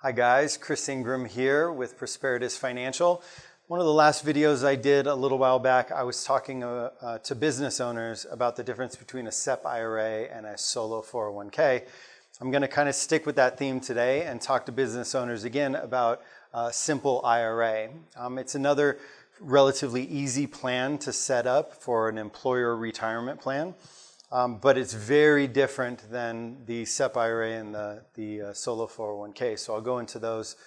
Hi guys, Chris Ingram here with Prosperitas Financial. One of the last videos I did a little while back, I was talking to business owners about the difference between a SEP IRA and a solo 401k. I'm going to kind of stick with that theme today and talk to business owners again about Simple IRA. It's another relatively easy plan to set up for an employer retirement plan. But it's very different than the SEP IRA and the solo 401k. So I'll go into those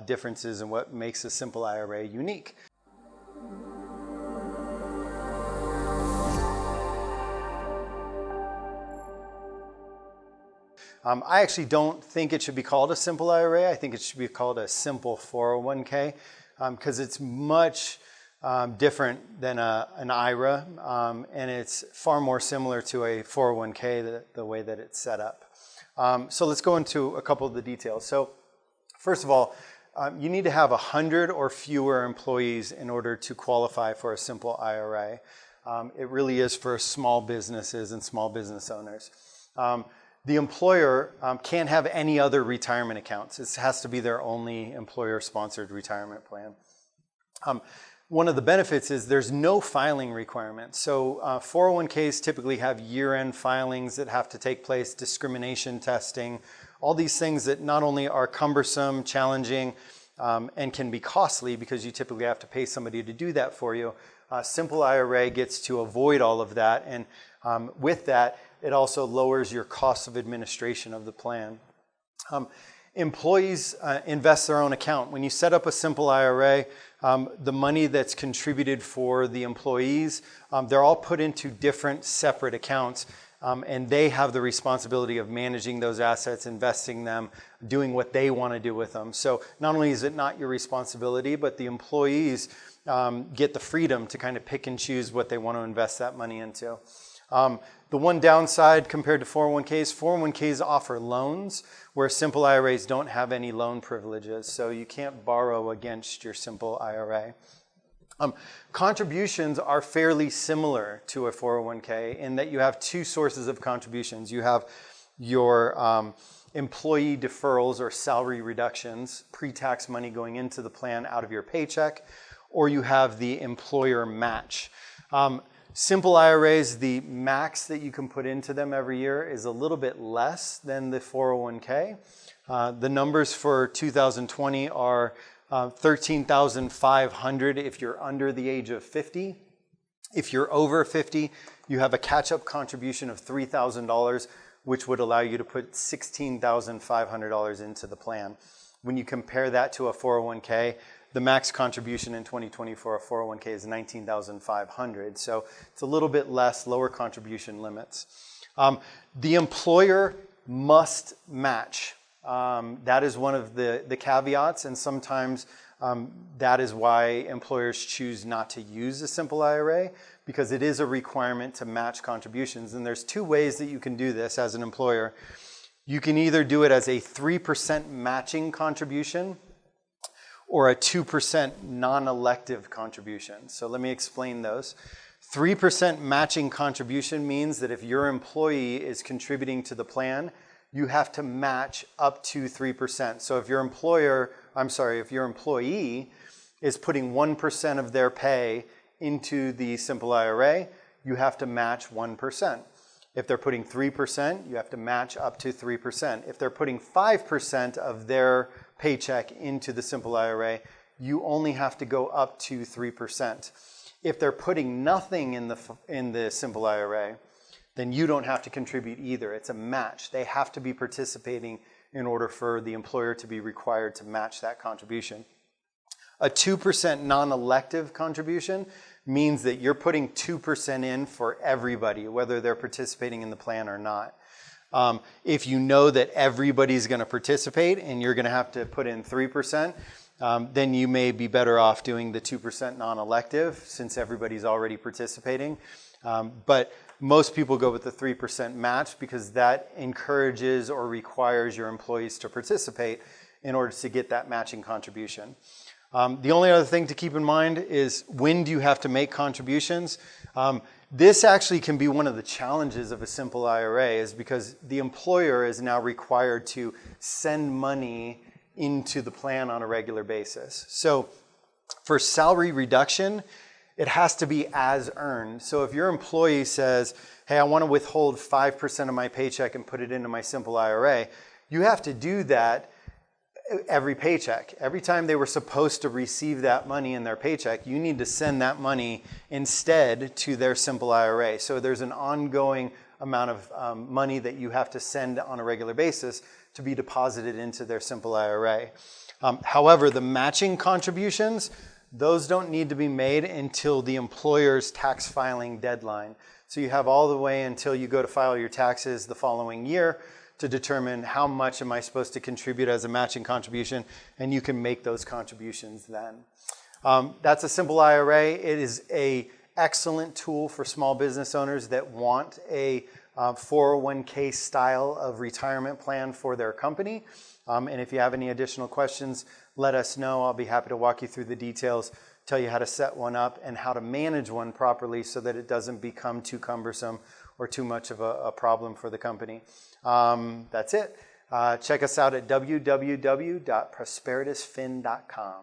differences and what makes a Simple IRA unique. I actually don't think it should be called a Simple IRA. I think it should be called a Simple 401k because it's much different than an IRA, and it's far more similar to a 401k, the way that it's set up. So let's go into a couple of the details. So first of all, you need to have 100 or fewer employees in order to qualify for a Simple IRA. It really is for small businesses and small business owners. The employer can't have any other retirement accounts. It has to be their only employer-sponsored retirement plan. One of the benefits is there's no filing requirement. So 401ks typically have year-end filings that have to take place, discrimination testing, all these things that not only are cumbersome, challenging, and can be costly because you typically have to pay somebody to do that for you. Simple IRA gets to avoid all of that, and with that, it also lowers your cost of administration of the plan. Employees invest their own account. When you set up a Simple IRA, the money that's contributed for the employees, they're all put into different separate accounts, and they have the responsibility of managing those assets, investing them, doing what they want to do with them. So not only is it not your responsibility, but the employees get the freedom to kind of pick and choose what they want to invest that money into. The one downside compared to 401ks offer loans, where Simple IRAs don't have any loan privileges, so you can't borrow against your Simple IRA. Contributions are fairly similar to a 401k in that you have two sources of contributions. You have your employee deferrals or salary reductions, pre-tax money going into the plan out of your paycheck, or you have the employer match. Simple IRAs, the max that you can put into them every year is a little bit less than the 401k. The numbers for 2020 are $13,500 if you're under the age of 50. If you're over 50, you have a catch-up contribution of $3,000, which would allow you to put $16,500 into the plan. When you compare that to a 401k, the max contribution in 2020 for a 401k is $19,500. So it's a little bit less, lower contribution limits. The employer must match. That is one of the caveats, and sometimes that is why employers choose not to use a Simple IRA, because it is a requirement to match contributions. And there's two ways that you can do this as an employer. You can either do it as a 3% matching contribution, or a 2% non-elective contribution. So let me explain those. 3% matching contribution means that if your employee is contributing to the plan, you have to match up to 3%. So if your employee is putting 1% of their pay into the Simple IRA, you have to match 1%. If they're putting 3%, you have to match up to 3%. If they're putting 5% of their paycheck into the Simple IRA, you only have to go up to 3%. If they're putting nothing in the Simple IRA, then you don't have to contribute either. It's a match. They have to be participating in order for the employer to be required to match that contribution. A 2% non-elective contribution means that you're putting 2% in for everybody, whether they're participating in the plan or not. If you know that everybody's going to participate and you're going to have to put in 3%, then you may be better off doing the 2% non-elective since everybody's already participating. But most people go with the 3% match because that encourages or requires your employees to participate in order to get that matching contribution. The only other thing to keep in mind is, when do you have to make contributions? This actually can be one of the challenges of a Simple IRA, is because the employer is now required to send money into the plan on a regular basis. So for salary reduction, it has to be as earned. So if your employee says, hey, I want to withhold 5% of my paycheck and put it into my Simple IRA, you have to do that every paycheck. Every time they were supposed to receive that money in their paycheck, you need to send that money instead to their Simple IRA. So there's an ongoing amount of money that you have to send on a regular basis to be deposited into their Simple IRA. However, the matching contributions, those don't need to be made until the employer's tax filing deadline. So you have all the way until you go to file your taxes the following year to determine how much am I supposed to contribute as a matching contribution, and you can make those contributions then. That's a Simple IRA. It is an excellent tool for small business owners that want a 401k style of retirement plan for their company. And if you have any additional questions, let us know. I'll be happy to walk you through the details, tell you how to set one up and how to manage one properly so that it doesn't become too cumbersome or too much of a problem for the company. That's it. Check us out at www.prosperitasfin.com.